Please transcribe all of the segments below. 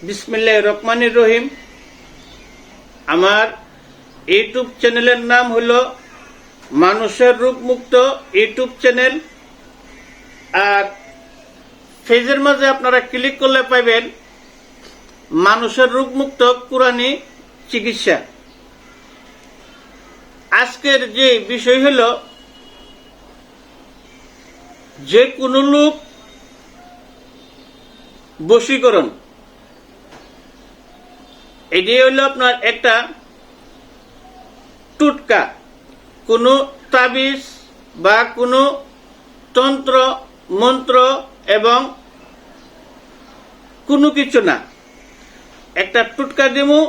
বিসমিল্লাহির রহমানির রহিম। আমার ইউটিউব চ্যানেলের নাম হলো মানুষের রূপমুক্ত ইউটিউব চ্যানেল। আর পেজের মাঝে আপনারা ক্লিক করলে পাবেন মানুষের রূপমুক্ত কুরআনী চিকিৎসা। আজকের যে বিষয় হলো, যে কোনো লোক বশীকরণ। এটি হলো আপনার একটা টুটকা, কোনো তাবিজ বা কোনো তন্ত্র মন্ত্র এবং কোনো কিছু না, একটা টুটকা দিমু।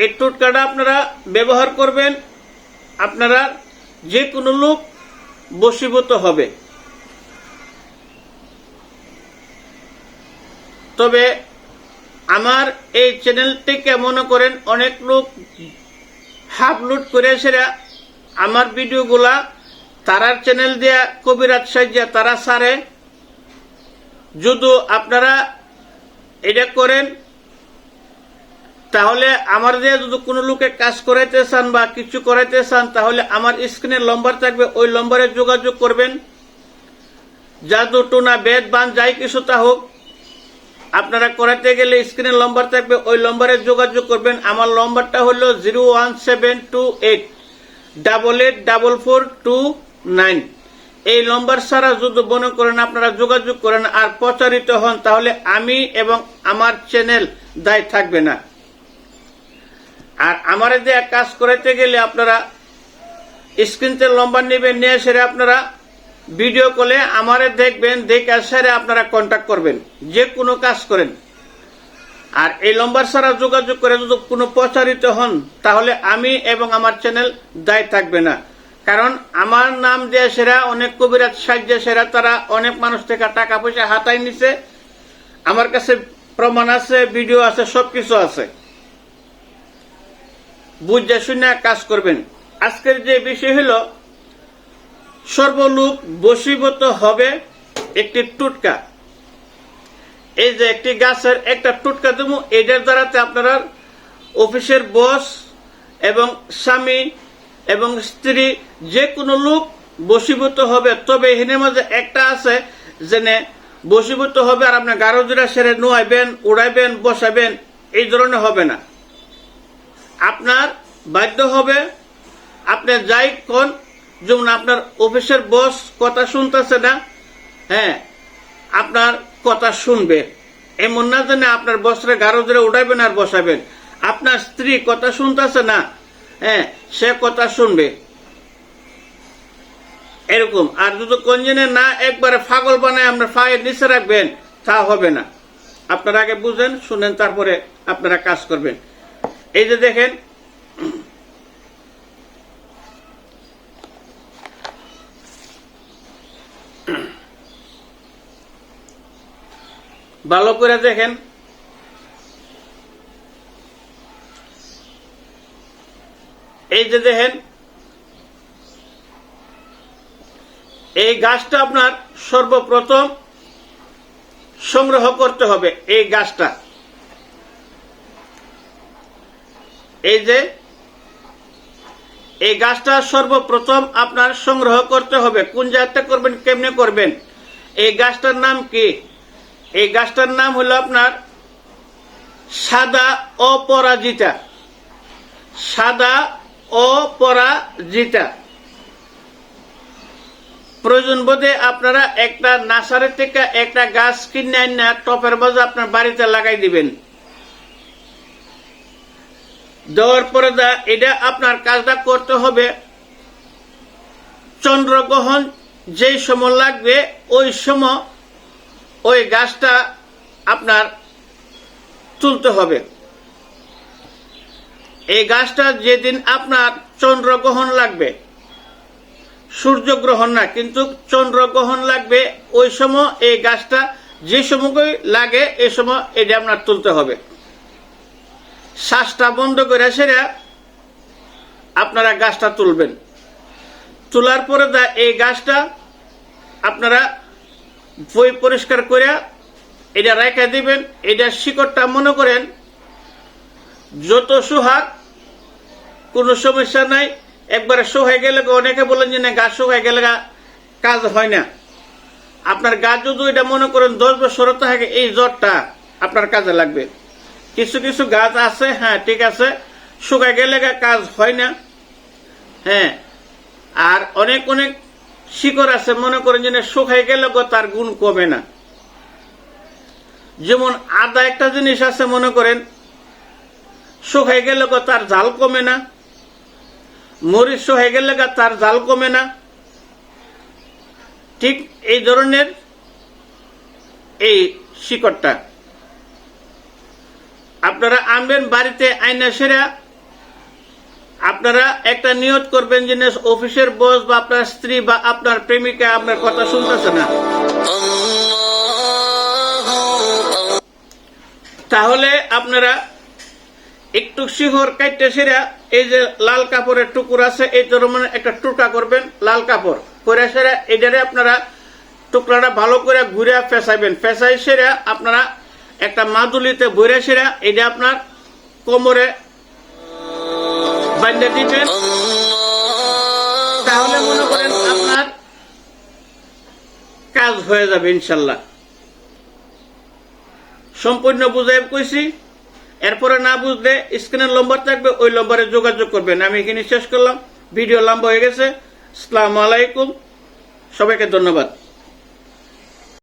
এই টুটকাটা আপনারা ব্যবহার করবেন, আপনারা যে কোনো লোক বশীভূত হবে। তবে আমার এই চ্যানেলটিকে মনে করেন অনেক লোক আপলোড করে সেরা আমার ভিডিওগুলা তারার চ্যানেল দিয়া কবিরাজ সাজিয়া তারা সারে। যদি আপনারা এটা করেন তাহলে আমার দিয়ে যদি কোনো লোকে কাজ করাইতে চান বা কিছু করাইতে চান, তাহলে আমার স্ক্রিনের নম্বর থাকবে, ওই নম্বরে যোগাযোগ করবেন। জাদু টোনা বেদ বান যাই কিছু তা হোক, আপনারা করাতে গেলে স্ক্রিনের নম্বর থাকবে, ওই নম্বরে যোগাযোগ করবেন। আমার নম্বরটা হলো 01728884429। এই নম্বর ছাড়া যদি মনে করেন আপনারা যোগাযোগ করেন আর প্রচারিত হন, তাহলে আমি এবং আমার চ্যানেল দায়ী থাকবে না। আর আমার দিয়ে কাজ করাতে গেলে আপনারা স্ক্রিনতে নম্বর নেবেন, নিয়ে সেরে আপনারা ভিডিও কলে আমারে দেখবেন, দেখে সেরে আপনারা কন্ট্যাক্ট করবেন, যে কোনো কাজ করেন। আর এই নম্বর ছাড়া যোগাযোগ করে যদি কোনো প্রচারিত হন, তাহলে আমি এবং আমার চ্যানেল দায়ী থাকবে না। কারণ আমার নাম দিয়ে সেরা অনেক কবিরাজ সাহায্যে সেরা তারা অনেক মানুষ থেকে টাকা পয়সা হাতায় নিছে। আমার কাছে প্রমাণ আছে, ভিডিও আছে, সবকিছু আছে। বুঝে শুনে কাজ করবেন। আজকের যে বিষয় হলো, সর্বলোক বশীভূত হবে একটি টুটকা। এই যে একটি গাছের একটা টুটকা দেবো, এটার দ্বারাতে আপনারা অফিসের বস এবং স্বামী এবং স্ত্রী যে কোনো লোক বশীভূত হবে। তবে এখানের মাঝে একটা আছে, যেনে বশীভূত হবে আর আপনার গারো জোড়া সেরে নোয়াইবেন, উড়াইবেন, বসাবেন, এই ধরনের হবে না। আপনার বাধ্য হবে, আপনি যাই কোন, যেমন আপনার অফিসের বস কথা শুনতেছে না, হ্যাঁ আপনার কথা শুনবে। এমন না জানে আপনার বসরে গারো ধরে উঠাইবেন আর বসাবেন। আপনার স্ত্রী কথা শুনতেছে না, হ্যাঁ সে কথা শুনবে, এরকম। আর যদি কোনজনে না একবারে পাগল বানায় আপনার পায়ের নিচে রাখবেন, তা হবে না। আপনারা আগে বুঝেন, শুনেন, তারপরে আপনারা কাজ করবেন। এই যে দেখেন, ভালো করে দেখেন, এই যে দেখেন, এই গাছটা আপনার সর্বপ্রথম সংগ্রহ করতে হবে। এই গাছটা, এই যে এই গাছটা সর্বপ্রথম আপনার সংগ্রহ করতে হবে। কোন জায়গাতে করবেন, কেমনে করবেন? এই গাছটার নাম কি? এই গাছটার নাম হলো আপনার সাদা অপরাজিতা। সাদা অপরাজিতা। প্রয়োজন বোধে আপনারা একটা নার্সারি থেকে একটা গাছ কিনে আইনা টপের মাঝে আপনার বাড়িতে লাগাই দিবেন। দেওয়ার পরে এটা আপনার কাজটা করতে হবে, চন্দ্রগ্রহণ যেই সময় লাগবে ওই সময় ওই গাছটা আপনার তুলতে হবে। এই গাছটা যেদিন আপনার চন্দ্রগ্রহণ লাগবে, সূর্যগ্রহণ না, কিন্তু চন্দ্রগ্রহণ লাগবে, ওই সময় এই গাছটা যে সময় লাগে এই সময় এটা আপনার তুলতে হবে। শ্বাসটা বন্ধ করে সেরা আপনারা গাছটা তুলবেন। তোলার পরে এই গাছটা আপনারা পরিষ্কার করে এটা রেখে দিবেন। এটা শিকড়টা মনে করেন যত সোহাগ, কোনো সমস্যা নাই। একবারে শুকায় গেলে, অনেকে বলেন যে না গাছ শুকায় গেলে কাজ হয় না। আপনার গাছ যদি এটা মনে করেন 10 বছর থাকে, এই জ্বরটা আপনার কাজে লাগবে। কিছু কিছু গাছ আছে, হ্যাঁ ঠিক আছে, শুকায় গেলে কাজ হয় না। হ্যাঁ, আর অনেক অনেক শিকড় আছে মনে করেন যে শুকায় গেলে তার গুণ কমে না। যেমন আদা একটা জিনিস আছে মনে করেন শুকায় গেলে তার ঝাল কমে না, মরিচ শুকায় গেলে তার ঝাল কমে না। ঠিক এই ধরনের এই শিকড়টা আপনারা আনবেন বাড়িতে, আইনা সেরা আপনারা একটা নিয়ত করবেন যে অফিসের বস বা আপনার স্ত্রী বা আপনার প্রেমিকা আপনার কথা শুনতেছে না, তাহলে আপনারা একটু শিহর কাটতে সেরা এই যে লাল কাপড়ের টুকুর আছে, এই ধরনের একটা টুকরা করবেন লাল কাপড় করে সেরা এটারে আপনারা টুকরাটা ভালো করে ঘুরে ফেসাইবেন। ফেসাই সেরা আপনারা একটা মাদুলিতে ভরে সেরা এটা আপনার কোমরে বাঁধে দিবেন। তাহলে মনে করেন আপনার কাজ হয়ে যাবে ইনশাল্লাহ। সম্পূর্ণ বুঝাই কইছি। এরপরে না বুঝলে স্ক্রিনের নম্বর থাকবে, ওই নম্বরে যোগাযোগ করবেন। আমি এখানে শেষ করলাম, ভিডিও লম্বা হয়ে গেছে। আসসালামু আলাইকুম, সবাইকে ধন্যবাদ।